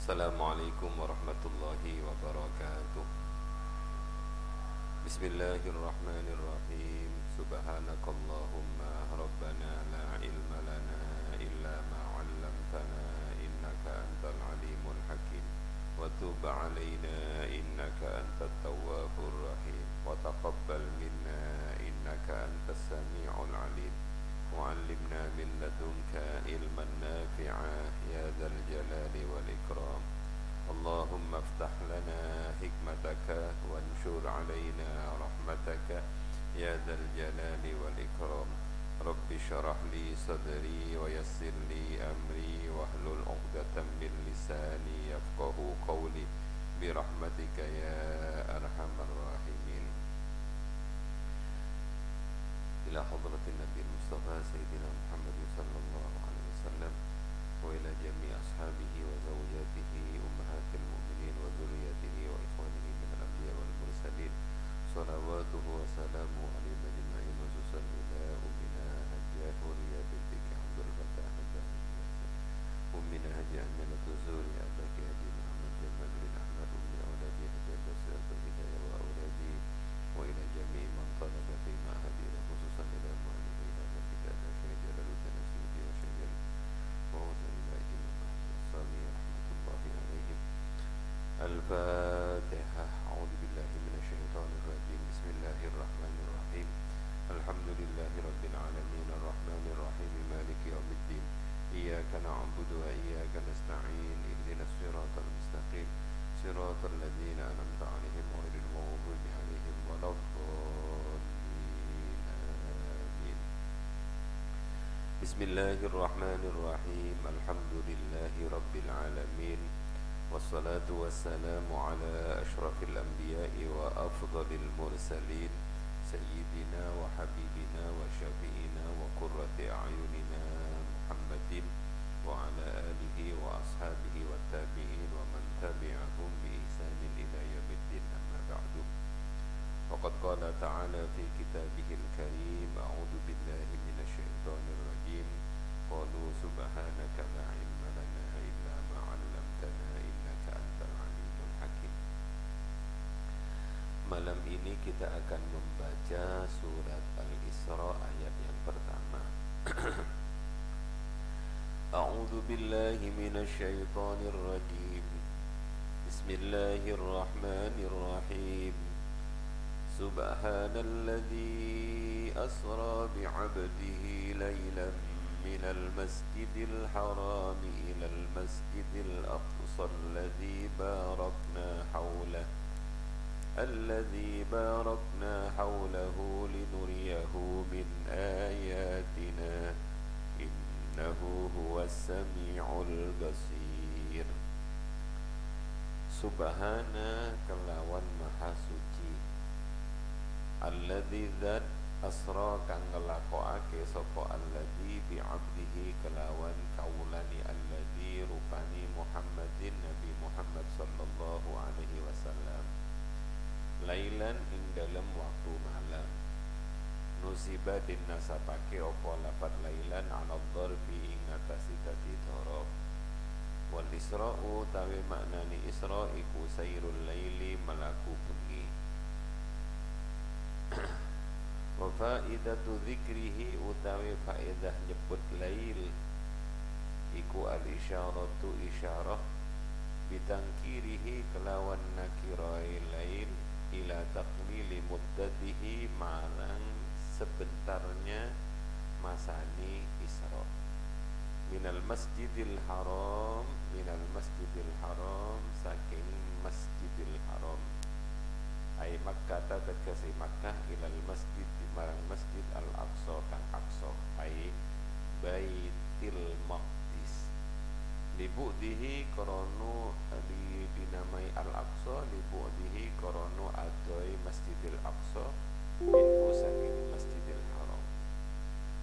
Assalamualaikum warahmatullahi wabarakatuh. Bismillahirrahmanirrahim. Subhanakallahumma rabbana la ilma lana illa ma 'allamtana innaka antal alimul hakim. Wa tub 'alaina innaka antat tawwabur rahim. Wa taqabbal minna innaka antas sami'ul alim. وعلمنا من لدنك علما نافعا يا ذا الجلال والإكرام اللهم افتح لنا حكمتك وانشر علينا رحمتك يا ذا الجلال والإكرام رب اشرح لي صدري ويسر لي أمري واحلل عقدة من لساني يفقه قولي برحمتك يا أرحم الراحمين. إلى حضرة النبي المصطفى سيدنا محمد صلى الله عليه وسلم وإلى جميع أصحابه وزوجاته أمهات المؤمنين وذريته وإخوانه من الأنبياء والمرسلين صلواته وسلامه عليهم أجمعين وخصوصا إلى أمنا هجاه وريا بنتك عبد الفتاح أمنا هجة أمينة الزهري أباك هجي محمد جمال بن أحمد أم أولادي هجة بصيرة الهداية وأولادي وإلى جميع من طلب في معهدنا خصوصا إلى معلمين الكتاب الشيخ جلال الدين السيوطي وشيخ ووصل إلى إمام أحمد الصالح رحمة الله عليهم. الفاتحة. أعوذ بالله من الشيطان الرجيم. بسم الله الرحمن الرحيم. الحمد لله رب العالمين الرحمن الرحيم مالك يوم الدين إياك نعبد وإياك نستعين اهدنا الصراط المستقيم صراط الذين أنعمت عليهم غير المغضوب عليهم ولا الضالين آمين. بسم الله الرحمن الرحيم. الحمد لله رب العالمين والصلاة والسلام على أشرف الأنبياء وأفضل المرسلين سيدنا وحبيبنا وشفيعنا وقرة أعيننا محمد وعلى آله وأصحابه والتابعين ومن تبعهم بإحسان إلى يوم الدين. أما بعد وقد قال تعالى في كتابه الكريم أعوذ بالله من الشيطان الرجيم قالوا سبحانك لا علم لنا إلا ما علمتنا إنك أنت العليم الحكيم. Malam ini kita akan membaca surat Al-Isra ayat yang pertama. A'udzu billahi minasy syaithanir rajim. Bismillahirrahmanirrahim. Subhanalladzi asra bi'abdihi laylan minal masjidil haram ilal masjidil aqsa alladzi barakna hawlahu linuriyahu min ayatina innahu huwas sami'ul basir. Subhana kelawan maha suci alladzi zat asra kang ngelakokake sapa alladzi bi 'abdihi kelawan kaulani alladzi rupani Muhammadin Nabi Muhammad sallallahu alaihi wasallam lailan ing dalem waktu malam. Nusiba din nasabake apa lafad lailan ala dharbi ing atase dadi dhorof. Wal isra'u tawi maknani isra iku sairul laili melaku bengi. Wa faidatu dzikrihi utawi faedah nyebut lail iku al isyaratu isyarah bitangkirihi kelawan nakirai lail ila taqlili muddatihi marang sebentarnya masani isra. Minal masjidil haram saking masjidil haram ay Makkah tegese Makkah ilal masjid marang masjid al aqsa kang aqsa ay baitil maqdis libu'dihi koronu dinamai al aqsa libu'dihi koronu adoi masjidil aqsa minhu saking masjidil haram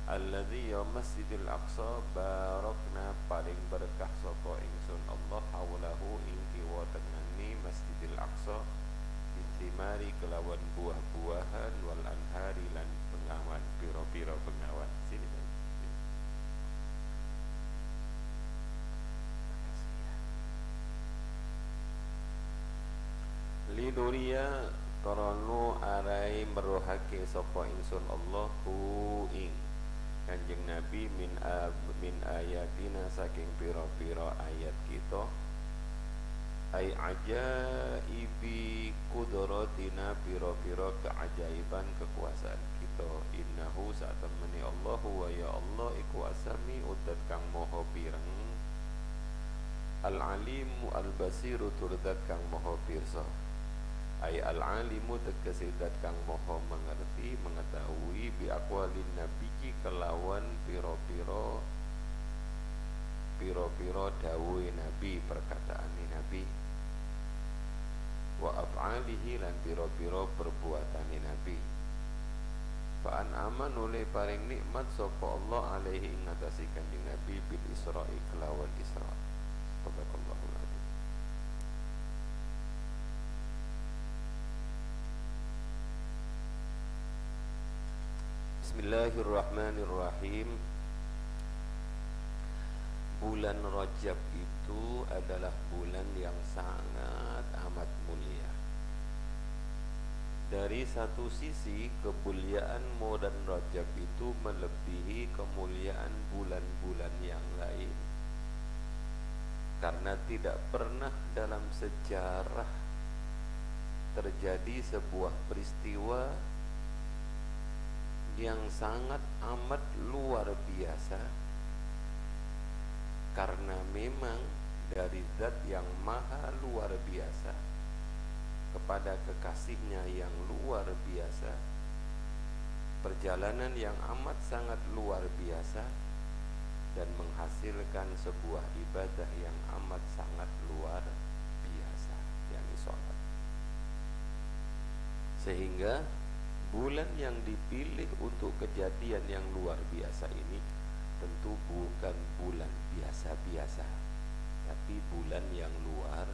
alladzi ya masjidil aqsa barakna paling berkah sapa ingsun Allah haulahu ing kiwa tengani masjidil aqsa bitimari kelawan buah-buahan wal anhari lan pengawan pira-pira pengawan. Sini Linuria Korono arai merohake sapa ingsun Allah hu ing Kanjeng Nabi min ayatina saking pira-pira ayat kita ai ajaibi kudratina pira-pira keajaiban kekuasaan kita innahu satemene Allah wa ya Allah iku asami udat kang maha pireng al-alimu al-basiru turdat kang maha pirsa ay al-alimu tegese zat kang maha mengerti mengetahui bi aqwalin nabiyyi kelawan pira-pira dawuhe nabi perkataane nabi wa af'alihi lan pira-pira perbuatane nabi fa an aman oleh paring nikmat sapa Allah alaihi ing atase kanjeng nabi bil isra'i kelawan isra tabarakallahu alaihi. Bismillahirrahmanirrahim. Bulan Rajab itu adalah bulan yang sangat amat mulia. Dari satu sisi kemuliaan bulan Rajab itu melebihi kemuliaan bulan-bulan yang lain. Karena tidak pernah dalam sejarah terjadi sebuah peristiwa yang sangat amat luar biasa, karena memang dari zat yang maha luar biasa kepada kekasihnya yang luar biasa, perjalanan yang amat sangat luar biasa dan menghasilkan sebuah ibadah yang amat sangat luar biasa, yakni sholat. Sehingga bulan yang dipilih untuk kejadian yang luar biasa ini tentu bukan bulan biasa-biasa, tapi bulan yang luar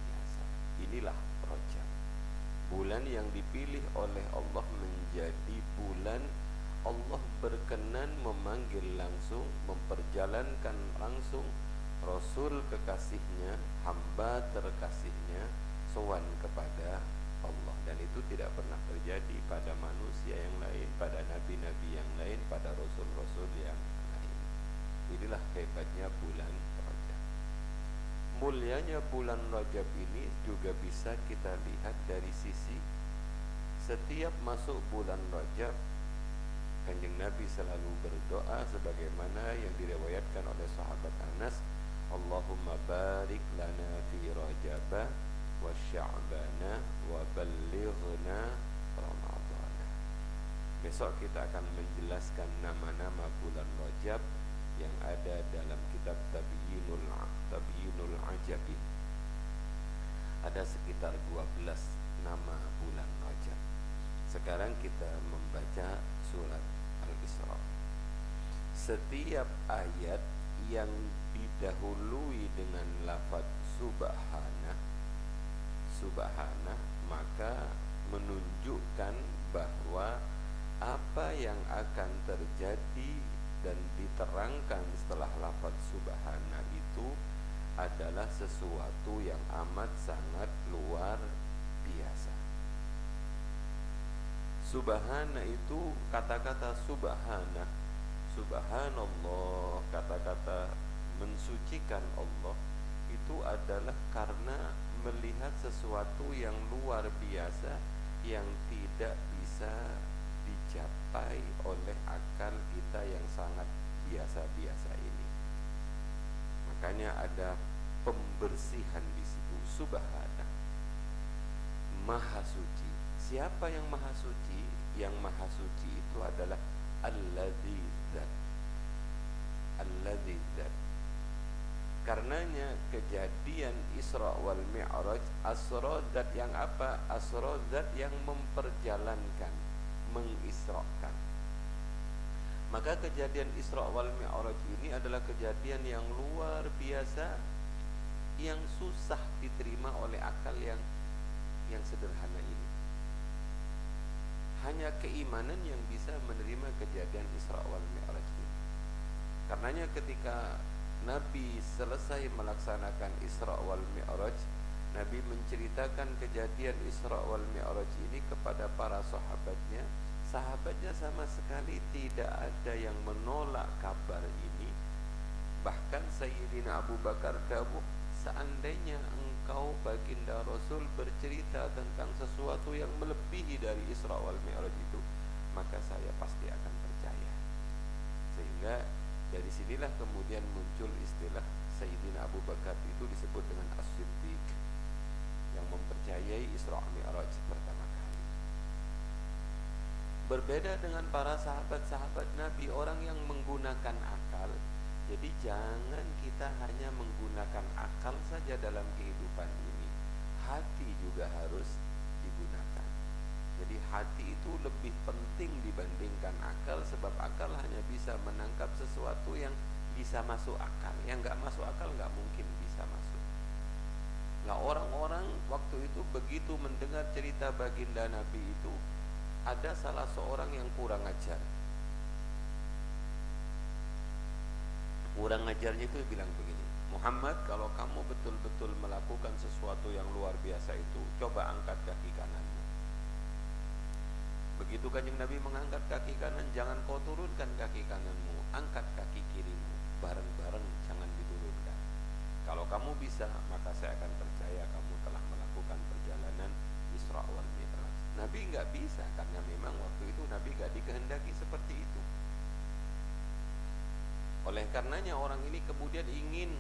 biasa. Inilah Rajab, bulan yang dipilih oleh Allah menjadi bulan Allah berkenan memanggil langsung, memperjalankan langsung Rasul kekasihnya, hamba terkasihnya sowan kepada Allah, dan itu tidak pernah terjadi pada manusia yang lain, pada nabi-nabi yang lain, pada rasul-rasul yang lain. Inilah hebatnya bulan Rajab. Mulianya bulan Rajab ini juga bisa kita lihat dari sisi setiap masuk bulan Rajab Kanjeng Nabi selalu berdoa sebagaimana yang diriwayatkan oleh sahabat Anas, Allahumma barik lana fi Rajaba wa sya'bana wa ballighna ramadhana. Besok kita akan menjelaskan nama-nama bulan Rajab yang ada dalam kitab Tabyinul Ajabi. Ada sekitar 12 nama bulan Rajab. Sekarang kita membaca surat Al-Isra. Setiap ayat yang didahului dengan lafaz subhana, maka menunjukkan bahwa apa yang akan terjadi dan diterangkan setelah lafaz subhana itu adalah sesuatu yang amat sangat luar biasa. Subhana itu kata-kata subhana, subhanallah, kata-kata mensucikan Allah itu adalah karena melihat sesuatu yang luar biasa yang tidak bisa dicapai oleh akal kita yang sangat biasa-biasa ini. Makanya ada pembersihan di situ. Subhana, maha suci. Siapa yang maha suci? Yang maha suci itu adalah Alladzi Dzat. Alladzi Dzat. Karenanya kejadian Isra wal Mi'raj, Asra Dzat yang apa? Asra Dzat yang memperjalankan, mengisrakan. Maka kejadian Isra wal Mi'raj ini adalah kejadian yang luar biasa, yang susah diterima oleh akal yang sederhana ini. Hanya keimanan yang bisa menerima kejadian Isra wal Mi'raj ini. Karenanya ketika Nabi selesai melaksanakan Isra wal Mi'raj, Nabi menceritakan kejadian Isra wal Mi'raj ini kepada para sahabatnya. Sahabatnya sama sekali tidak ada yang menolak kabar ini. Bahkan Sayyidina Abu Bakar dawuh, seandainya engkau baginda Rasul bercerita tentang sesuatu yang melebihi dari Isra wal Mi'raj itu, maka saya pasti akan percaya. Sehingga dari sinilah kemudian muncul istilah Sayyidina Abu Bakar itu disebut dengan As-Siddiq, yang mempercayai Isra Mi'raj pertama kali. Berbeda dengan para sahabat-sahabat Nabi, orang yang menggunakan akal. Jadi jangan kita hanya menggunakan akal saja dalam kehidupan ini, hati juga harus digunakan. Jadi hati itu lebih penting dibandingkan akal, sebab akal hanya bisa menangkap sesuatu yang bisa masuk akal. Yang nggak masuk akal nggak mungkin bisa masuk. Nah, orang-orang waktu itu begitu mendengar cerita baginda Nabi itu, ada salah seorang yang kurang ajar. Kurang ajarnya itu bilang begini, Muhammad, kalau kamu betul-betul melakukan sesuatu yang luar biasa itu, coba angkat kaki kananmu. Begitu Kanjeng Nabi mengangkat kaki kanan, jangan kau turunkan kaki kananmu, angkat kaki kirimu, bareng-bareng, jangan diturunkan. Kalau kamu bisa, maka saya akan percaya kamu telah melakukan perjalanan Isra wal Mi'raj. Nabi nggak bisa, karena memang waktu itu Nabi nggak dikehendaki seperti itu. Oleh karenanya orang ini kemudian ingin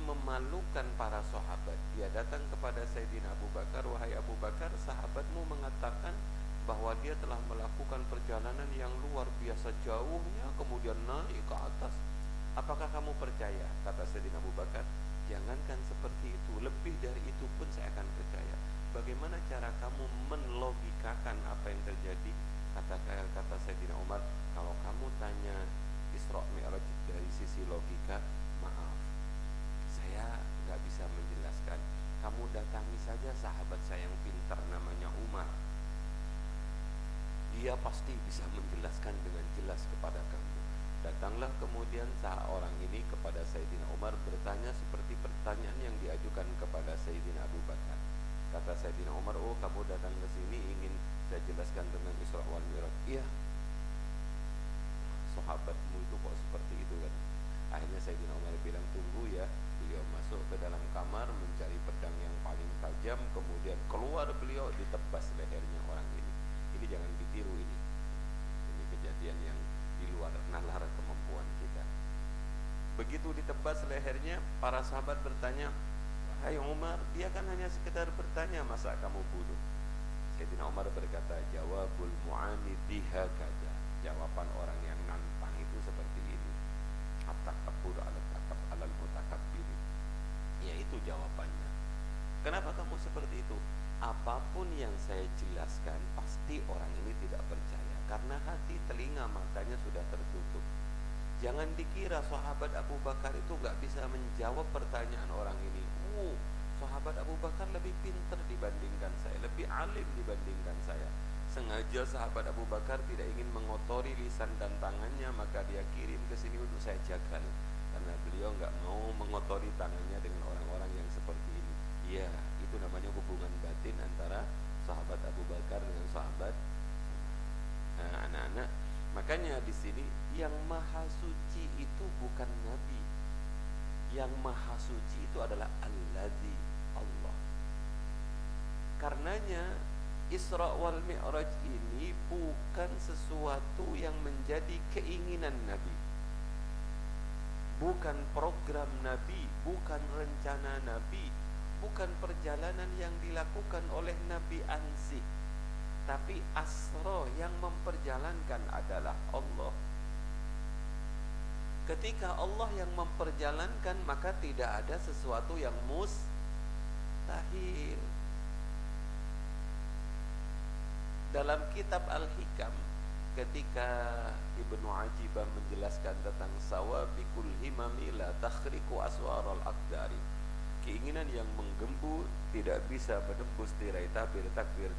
memalukan para sahabat. Dia datang kepada Sayyidina Abu Bakar, wahai Abu Bakar, sahabatmu mengatakan bahwa dia telah melakukan perjalanan yang luar biasa jauhnya, kemudian naik ke atas. Apakah kamu percaya? Kata Sayyidina Abu Bakar, jangankan seperti itu, lebih dari itu pun saya akan percaya. Bagaimana cara kamu menlogikakan apa yang terjadi? Kata Sayyidina Umar, kalau kamu tanya Isra Mi'raj dari sisi logika, maaf, saya nggak bisa menjelaskan. Kamu datangi saja sahabat saya yang pintar namanya Umar, dia pasti bisa menjelaskan dengan jelas kepada kamu. Datanglah kemudian orang ini kepada Sayyidina Umar, bertanya seperti pertanyaan yang diajukan kepada Sayyidina Abu Bakar. Kata Sayyidina Umar, oh kamu datang ke sini ingin saya jelaskan tentang Isra wal Mi'raj. Iya, sahabatmu itu kok seperti itu kan. Akhirnya Sayyidina Umar bilang, tunggu ya. Beliau masuk ke dalam kamar mencari pedang yang paling tajam, kemudian keluar beliau, ditebas lehernya orang ini. Ini jangan ditiru ini. Ini kejadian yang di luar nalar kemampuan kita. Begitu ditebas lehernya, para sahabat bertanya, hai Umar, dia kan hanya sekedar bertanya, masa kamu bunuh? Sayyidina Umar berkata, jawabul mu'anidi hakada. Jawaban orang yang nantang itu seperti ini. At-takabbur alal mutakabbir. Ya, itu jawabannya. Kenapa kamu seperti itu? Apapun yang saya jelaskan, pasti orang ini tidak percaya, karena hati, telinga, matanya sudah tertutup. Jangan dikira sahabat Abu Bakar itu gak bisa menjawab pertanyaan orang ini. Sahabat Abu Bakar lebih pintar dibandingkan saya, lebih alim dibandingkan saya. Sengaja sahabat Abu Bakar tidak ingin mengotori lisan dan tangannya, maka dia kirim ke sini untuk saya jagal, karena beliau nggak mau mengotori tangannya dengan orang-orang yang seperti ini. Ya, itu namanya hubungan batin antara sahabat Abu Bakar dengan sahabat. Nah, anak-anak, makanya di sini yang maha suci itu bukan Nabi. Yang maha suci itu adalah Alladzi, Allah. Karenanya Isra wal Mi'raj ini bukan sesuatu yang menjadi keinginan Nabi, bukan program Nabi, bukan rencana Nabi, bukan perjalanan yang dilakukan oleh Nabi ansih, tapi Asra yang memperjalankan adalah Allah. Ketika Allah yang memperjalankan, maka tidak ada sesuatu yang mustahil. Dalam kitab Al-Hikam, ketika Ibnu Ajibah menjelaskan tentang sawabikul himami la takhriqu aswaral aqdari, keinginan yang menggembu tidak bisa menembus tirai takbir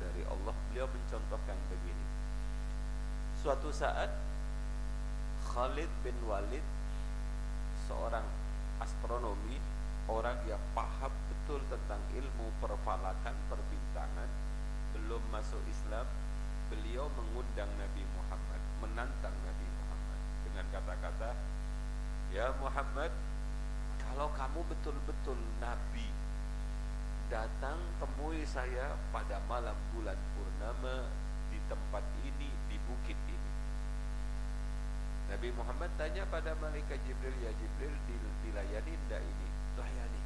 dari Allah, beliau mencontohkan begini. Suatu saat Khalid bin Walid, seorang astronomi, orang yang paham betul tentang ilmu perfalakan, perbintangan, belum masuk Islam, beliau mengundang Nabi Muhammad, menantang Nabi Muhammad dengan kata-kata, "Ya Muhammad, kalau kamu betul-betul Nabi, datang temui saya pada malam bulan purnama di tempat ini, di bukit ini." Nabi Muhammad tanya pada malaikat Jibril, "Ya Jibril, dilayani tidak ini?" "Layani."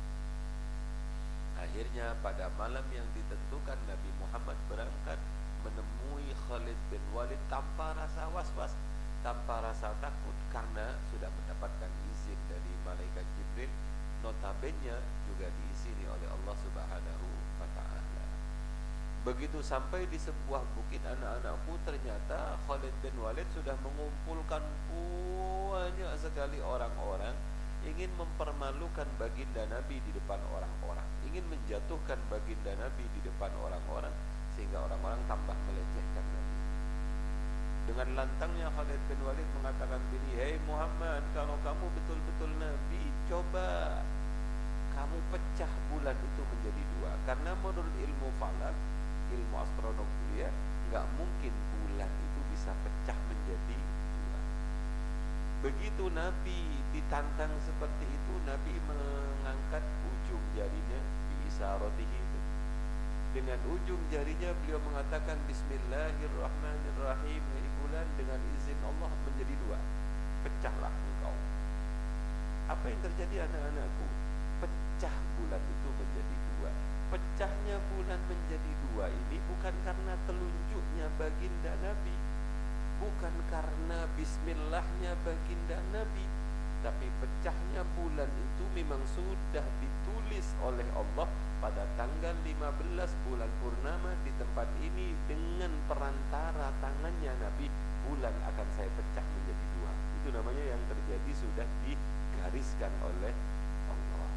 Akhirnya pada malam yang ditentukan, Nabi Muhammad berangkat menemui Khalid bin Walid tanpa rasa was-was, tanpa rasa takut, karena sudah mendapatkan izin dari malaikat Jibril, notabene juga diizini oleh Allah Subhanahu wa ta'ala. Begitu sampai di sebuah bukit, anak-anakku, ternyata Khalid bin Walid sudah mengumpulkan banyak sekali orang-orang, ingin mempermalukan baginda Nabi di depan orang-orang, ingin menjatuhkan baginda Nabi di depan orang-orang, sehingga orang-orang tambah melecehkan Nabi. Dengan lantangnya Khalid bin Walid mengatakan begini, "Hei Muhammad, kalau kamu betul-betul Nabi, coba kamu pecah bulan itu menjadi dua. Karena menurut ilmu falak, ilmu astronomi, ya, nggak mungkin bulan itu bisa pecah menjadi dua." Begitu Nabi ditantang seperti itu, Nabi mengangkat ujung jarinya di isyarotihi itu. Dengan ujung jarinya beliau mengatakan, "Bismillahirrahmanirrahim, hei bulan, dengan izin Allah menjadi dua. Pecahlah engkau." Apa yang terjadi, anak-anakku? Pecah bulan itu menjadi dua. Pecahnya bulan menjadi dua ini bukan karena telunjuknya baginda Nabi, bukan karena bismillahnya baginda Nabi, tapi pecahnya bulan itu memang sudah ditulis oleh Allah pada tanggal 15 bulan purnama di tempat ini, dengan perantara tangannya Nabi, bulan akan saya pecah menjadi dua. Itu namanya yang terjadi sudah digariskan oleh Allah.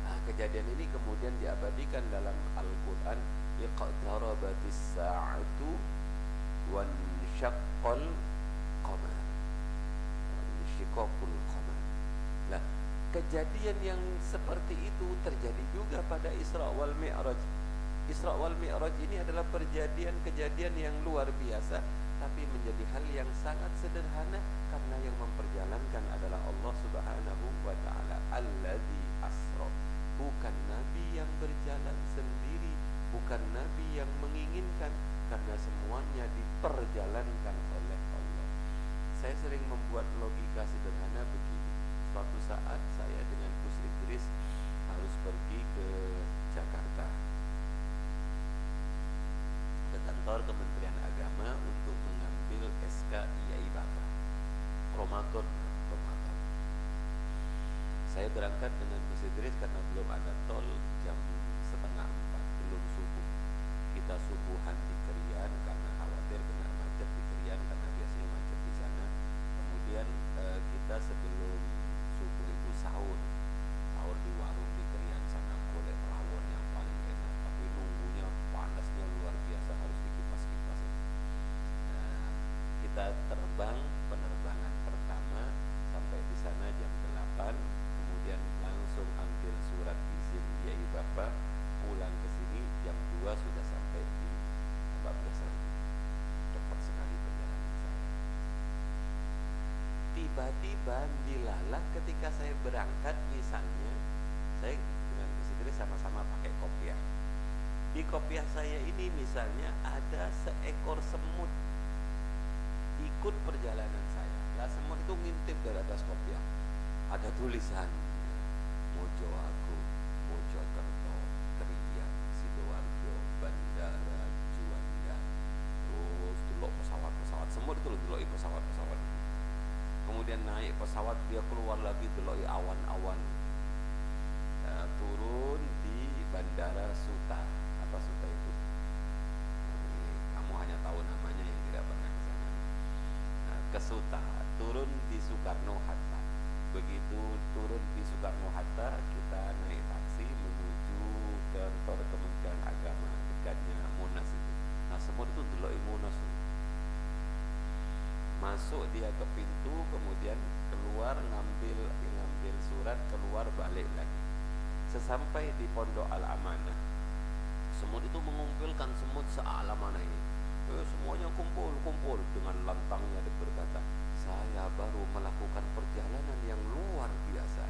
Nah, kejadian ini kemudian diabadikan dalam Al-Quran, "Iqtarabatis sa'atu wansyaqqal qamar." Insyiqaqul qamar. Nah, kejadian yang seperti itu terjadi juga pada Isra wal Mi'raj. Isra wal Mi'raj ini adalah kejadian yang luar biasa, tapi menjadi hal yang sangat sederhana karena yang memperjalankan adalah Allah Subhanahu wa ta'ala. Alladzi asra. Bukan Nabi yang berjalan sendiri, bukan Nabi yang menginginkan, karena semuanya diperjalankan oleh Allah. Saya sering membuat logika sederhana begini. Suatu saat saya dengan Gus Idris harus pergi ke Jakarta, ke kantor Kementerian Agama untuk mengambil SK Yai Bapak Ramadan. Saya berangkat dengan Gus Idris karena belum ada tol, jam 3:30, belum subuh. Kita subuhan di Krian karena khawatir kena macet di Krian, karena biasanya macet di sana. Kemudian kita sebelum subuh itu sahur di warung di Krian sana, golek rawon yang paling enak, tapi nunggunya panasnya luar biasa, harus dikipas-kipas. Nah, kita terbang penerbangan pertama sampai di sana jam 8, kemudian langsung ambil surat izin Yai Bapak, pulang ke sini jam 2 sudah sampai di 14 lagi. Cepat sekali perjalanan saya. Tiba-tiba dilalah ketika saya berangkat, misalnya saya dengan Gus Idris sama-sama pakai kopiah. Di kopiah saya ini misalnya ada seekor semut ikut perjalanan saya. Lah, semut itu ngintip dari atas kopiah. Ada tulisan Mojo Agung, Mojokerto, Krian, Sidoarjo, Bandara Juanda. Terus delok pesawat-pesawat, semut itu delok pesawat-pesawat. Kemudian naik pesawat, dia keluar lagi delok awan-awan. Nah, turun di Bandara Suta. Apa Suta itu? Kamu hanya tahu namanya, yang tidak pernah ke sana. Nah, ke Suta, turun di Soekarno Hatta. Begitu turun di Soekarno Hatta, kita naik taksi menuju kantor Kementerian Agama dekatnya Monas itu. Nah, semua itu delok Monas. Masuk dia ke pintu, kemudian keluar ngambil ambil surat, keluar, balik lagi. Sesampai di Pondok Al-Amanah, semut itu mengumpulkan semut se-Al-Amanah ini. Semuanya kumpul dengan lantangnya dan berkata, saya baru melakukan perjalanan yang luar biasa.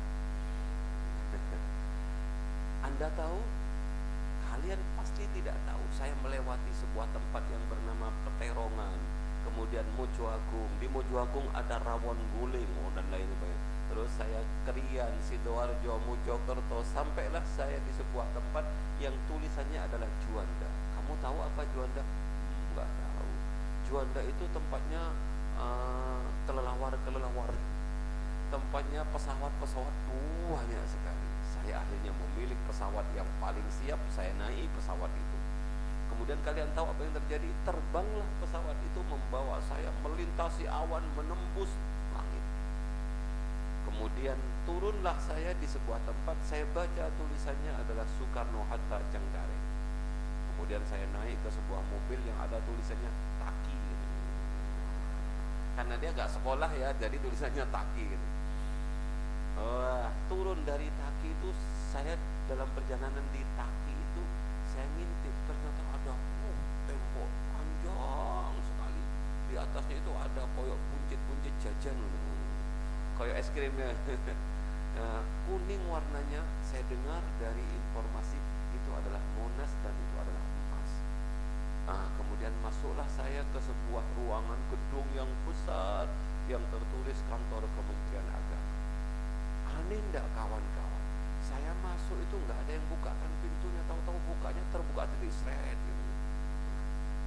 Anda tahu? Kalian pasti tidak tahu, saya melewati sebuah tempat yang bernama Peterongan, kemudian Mojo Agung. Di Mojo Agung ada rawon guling, dan lain sebagainya. Terus saya Krian, Sidoarjo, Mojokerto, sampailah saya di sebuah tempat yang tulisannya adalah Juanda. Kamu tahu apa Juanda? Enggak tahu. Juanda itu tempatnya kelelawar, tempatnya pesawat-pesawat banyak sekali. Saya akhirnya memilih pesawat yang paling siap, saya naik pesawat itu. Kemudian kalian tahu apa yang terjadi? Terbanglah pesawat itu membawa saya melintasi awan, menembus langit. Kemudian turunlah saya di sebuah tempat, saya baca tulisannya adalah Soekarno-Hatta Cengkareng. Kemudian saya naik ke sebuah mobil yang ada tulisannya Taki. Karena dia gak sekolah ya, jadi tulisannya Taki gitu. Turun dari Taki itu, saya dalam perjalanan di Taki itu saya ngintip, ternyata ada tembok panjang sekali. Di atasnya itu ada koyok buncit-buncit jajan, koyok es krimnya. Kuning warnanya. Saya dengar dari informasi itu adalah Monas dan itu adalah emas. Kemudian masuklah saya ke sebuah ruangan gedung yang besar yang tertulis kantor Kementerian Agama. Aneh enggak kawan-kawan? Saya masuk itu enggak ada yang bukakan pintunya, tahu-tahu bukanya terbuka sendiri, seret gitu.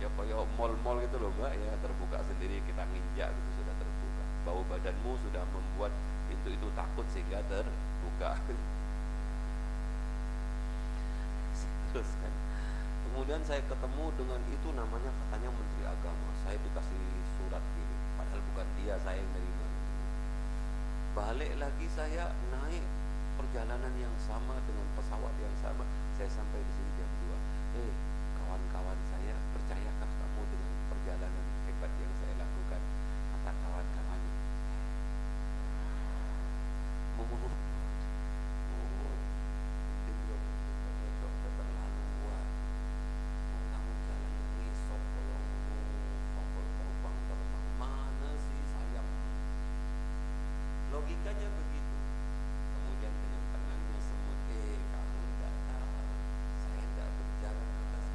Ya kayak mall-mall gitu loh Mbak, ya terbuka sendiri, kita nginjak gitu sudah terbuka. Bau badanmu sudah membuat pintu itu takut sehingga terbuka. Terus kan, kemudian saya ketemu dengan itu, namanya katanya Menteri Agama. Saya dikasih surat gitu, padahal bukan dia, saya yang nerima. Balik lagi saya naik perjalanan yang sama dengan pesawat yang sama. Saya sampai di sini jam 2. Kawan-kawan saya, percayakah kamu dengan perjalanan hebat yang saya lakukan? Kata kawan-kawan, logikanya begitu. Kemudian dengan tenangnya semut, kamu tidak tahu, saya tidak berjalan atas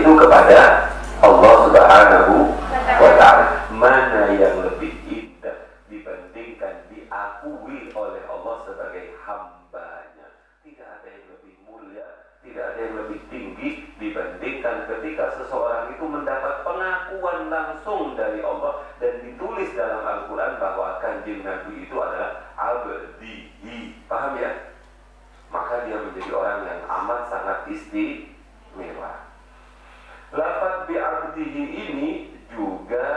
itu kepada Allah Subhanahu wa Ta'ala. Mana yang lebih indah dibandingkan diakui oleh Allah sebagai hambanya? Tidak ada yang lebih mulia, tidak ada yang lebih tinggi dibandingkan ketika seseorang itu mendapat pengakuan langsung dari Allah dan ditulis dalam Al-Quran bahwa Kanjeng Nabi itu adalah abdihi. Paham ya? Maka dia menjadi orang yang amat sangat istimewa. Lafaz bi'abdihi ini juga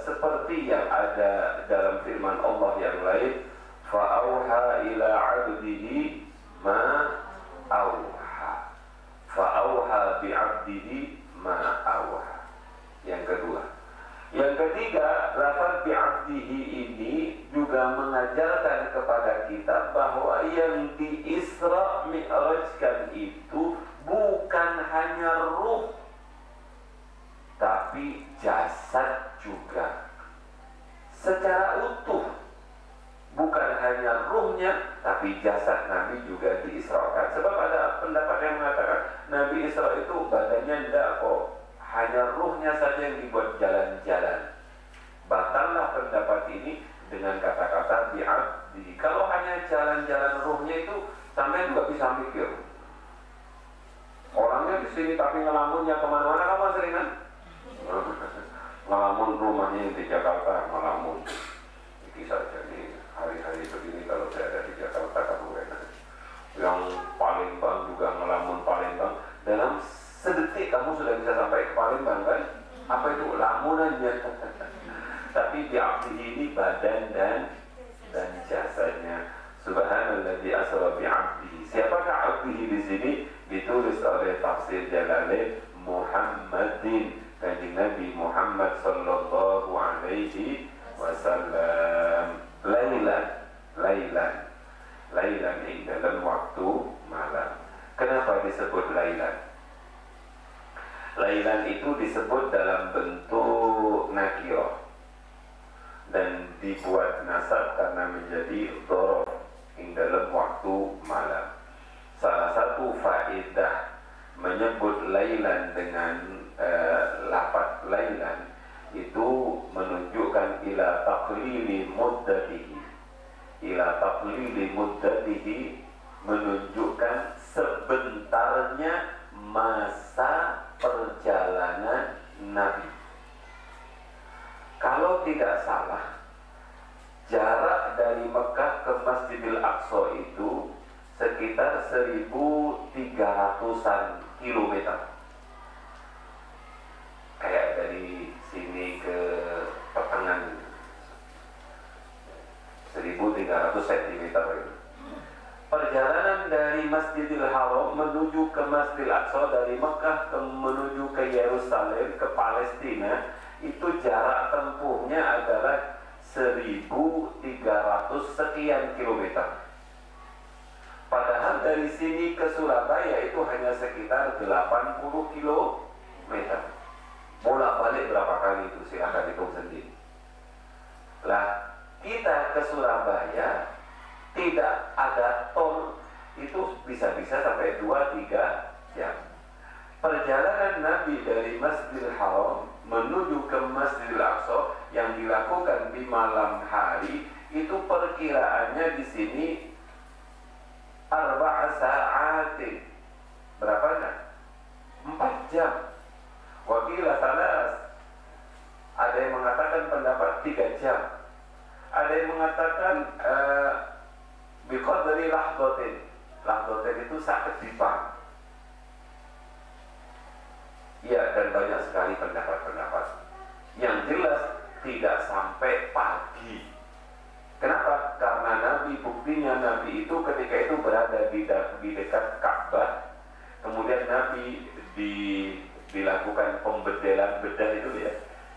seperti yang ada dalam firman Allah yang lain, fa'auha ila 'abdihi ma auha. Fa'auha bi'abdihi ma auha. Yang kedua. Yang ketiga, lafaz bi'abdihi ini juga mengajarkan kepada kita bahwa yang di Isra Mi'rajkan itu bukan hanya ruh, tapi jasad juga secara utuh. Bukan hanya ruhnya, tapi jasad Nabi juga diisrakan. Sebab ada pendapat yang mengatakan Nabi Isra itu badannya tidak kok, hanya ruhnya saja yang dibuat jalan-jalan. Batallah pendapat ini dengan kata-kata bi'abdi. Kalau hanya jalan-jalan ruhnya itu, sampai juga bisa mikir. Orangnya di sini tapi ngelamunnya kemana-mana, kamu seringan? Ngelamun rumahnya di Jakarta, ngelamun. Ini saja nih, hari-hari begini kalau saya ada di Jakarta, kamu enak. Yang Palembang juga ngelamun Palembang. Dalam sedetik kamu sudah bisa sampai ke Palembang kan? Apa itu? Lamunannya. Tapi di abdi ini badan dan jasadnya. Subhanalladzi asra bi abdihi. Siapakah abdihi di sini? Ditulis oleh tafsir Jalalain Muhammadin, Kanjeng Nabi Muhammad sallallahu alaihi wasallam. Lailan ini dalam waktu malam. Kenapa disebut lailan? Lailan itu disebut dalam bentuk nakirah dan dibuat nasab karena menjadi dhorof ing dalam waktu malam. Salah satu faedah menyebut lailan dengan lafaz lailan itu menunjukkan ila taqlili muddatihi. Ila taqlili muddatihi menunjukkan sebentarnya masa perjalanan Nabi. Kalau tidak salah, jarak dari Mekah ke Masjidil Aqsa itu sekitar 1.300-an kilometer. Kayak dari sini ke pertengahan 1.300 cm itu. Perjalanan dari Masjidil Haram menuju ke Masjidil Aqsa, dari Mekah menuju ke Yerusalem, ke Palestina, itu jarak tempuhnya adalah 1.300 sekian kilometer. Padahal dari sini ke Surabaya itu hanya sekitar 80 kilometer. Bolak-balik berapa kali itu silahkan hitung sendiri. Lah, kita ke Surabaya tidak ada tol, itu bisa-bisa sampai 2-3 jam. Perjalanan Nabi dari Masjidil Haram menuju ke Masjidil Aqsa yang dilakukan di malam hari itu perkiraannya di sini 4 sa'atin. Berapa? 4 jam. Wakilah salas. Ada yang mengatakan pendapat 3 jam. Ada yang mengatakan biqadri lahdatin. Lahdatin itu saat dipang. Ya, dan banyak sekali pendapat-pendapat. Yang jelas tidak sampai pagi. Kenapa? Karena Nabi, buktinya Nabi itu ketika itu berada di dekat Ka'bah. Kemudian Nabi dilakukan pembedelan bedah itu ya.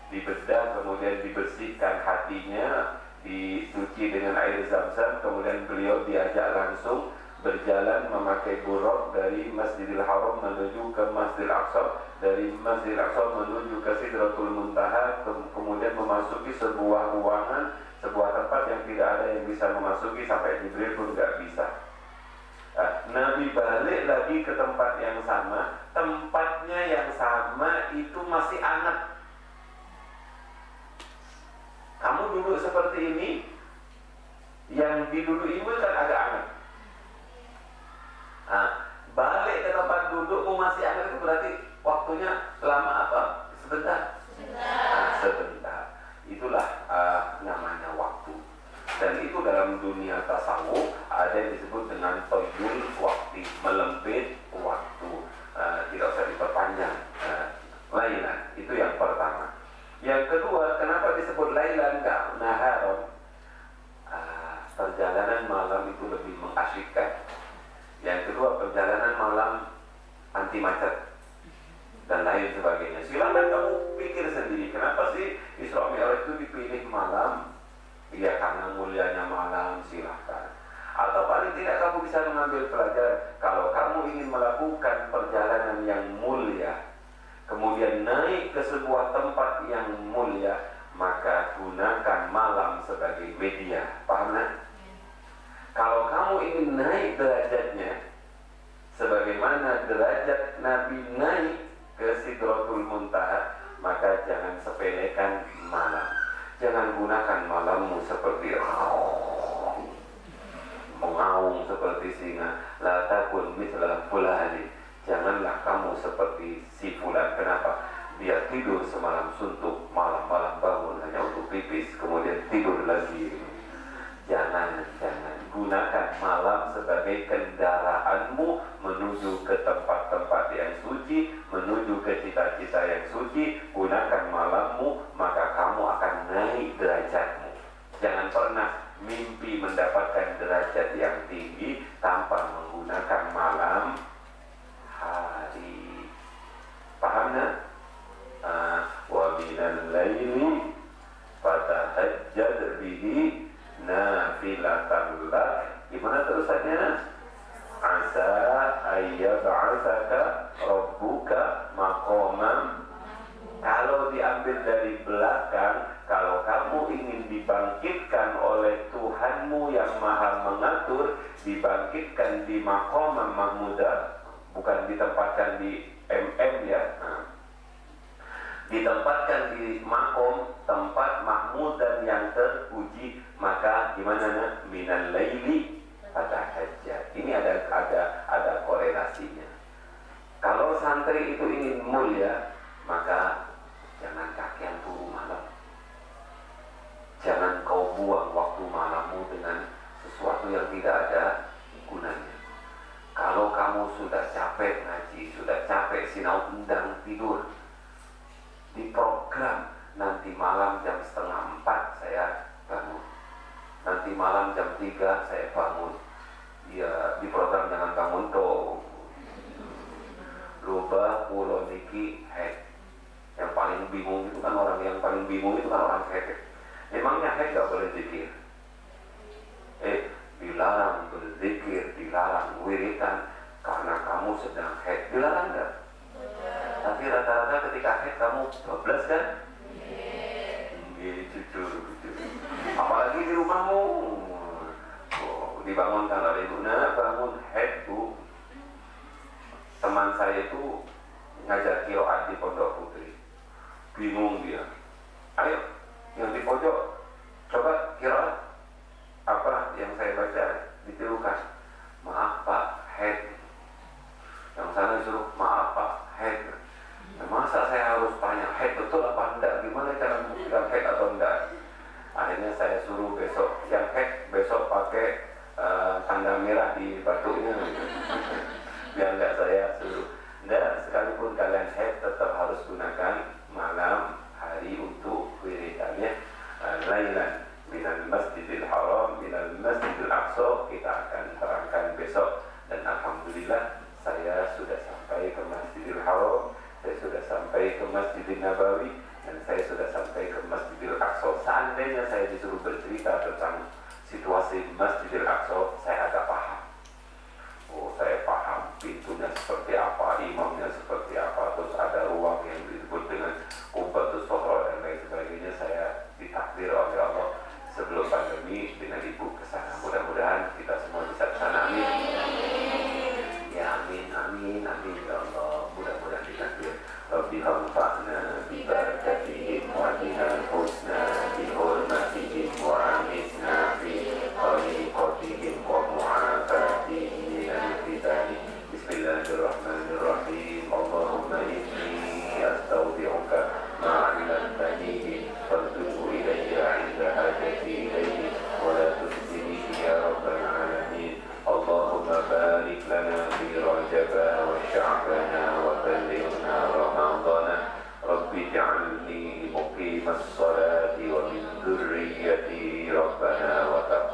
Dibedah, kemudian dibersihkan hatinya, dicuci dengan air zam-zam, kemudian beliau diajak langsung berjalan memakai buraq dari Masjidil Haram menuju ke Masjidil Aqsa, dari Masjidil Aqsa menuju ke Sidratul Muntaha, kemudian memasuki sebuah ruangan, sebuah tempat yang tidak ada yang bisa memasuki, sampai Jibril pun nggak bisa. Nabi balik lagi ke tempat yang sama, tempatnya seperti ini, yang didudukimu kan agak anget. Nah, balik ke tempat dudukmu masih anget itu berarti waktunya lama apa? Sebentar. Sebentar. Itulah namanya waktu. Dan itu dalam dunia tasawuf ada yang disebut dengan toyul waktu, melempit waktu. Tidak usah diperpanjang. Lailan, itu yang pertama. Yang kedua, kenapa disebut lailan enggak naharon? Perjalanan malam itu lebih mengasyikkan. Yang kedua, perjalanan malam anti macet dan lain sebagainya. Silakan kamu pikir sendiri, kenapa sih Isra Mi'raj itu dipilih malam? Ya karena mulianya malam, silahkan. Atau paling tidak kamu bisa mengambil pelajaran, kalau kamu ingin melakukan perjalanan yang mulia, kemudian naik ke sebuah tempat yang mulia, maka gunakan malam sebagai media. Paham kan? Kalau kamu ingin naik derajatnya, sebagaimana derajat Nabi naik ke Sidratul Muntaha, maka jangan sepelekan malam. Jangan gunakan malammu seperti mengaung seperti singa. La takun mithla fulani. Janganlah kamu seperti si fulan. Kenapa? Dia tidur semalam suntuk, malam-malam bangun hanya untuk pipis, kemudian tidur lagi. Jangan gunakan malam sebagai kendaraanmu menuju ke tempat-tempat yang suci, menuju ke cita-cita yang suci. Gunakan malammu, maka kamu akan naik derajatmu. Jangan pernah mimpi mendapatkan derajat yang tinggi tanpa menggunakan malam hari. Paham tak? Wa minal laili fatahajjad bihi nafilatan lak. Gimana terusannya? Asa ayyab'atsaka rabbuka maqaman. Kalau diambil dari belakang, kalau kamu ingin dibangkitkan oleh Tuhanmu yang maha mengatur, dibangkitkan di maqaman mahmudah, bukan ditempatkan di ya. Ditempatkan di makom, tempat mahmud dan yang terpuji, maka gimana? Minal laili fatahajjad. Ini ada korelasinya. Kalau santri itu ingin mulia, maka jangan kakean turu malam. Jangan kau buang waktu malammu dengan sesuatu yang tidak ada gunanya. Kalau kamu sudah capek ngaji, sudah capek sinau undang tidur, diprogram nanti malam jam 3:30 saya bangun, nanti malam jam 3 saya bangun. Ya diprogram jangan bangun toh. Loba pulau niki head. Yang paling bingung itu kan orang head. Memangnya head gak boleh zikir? Dilarang berzikir, dilarang wiritan karena kamu sedang head. Dilarang gak? Tapi rata-rata ketika head kamu 12 kan? Jujur. Apalagi di rumahmu, dibangunkan oleh ibu, bangun head bu. Teman saya itu ngajar qiraat di Pondok Putri. Bingung dia. Ayo, yang di pojok coba qiraat apa yang saya baca, ditirukan. Maaf Pak, head. Yang sana disuruh maaf Pak, head. Masa saya harus tanya head betul apa enggak? الصلاة ومن ذريتي ربنا وتقبل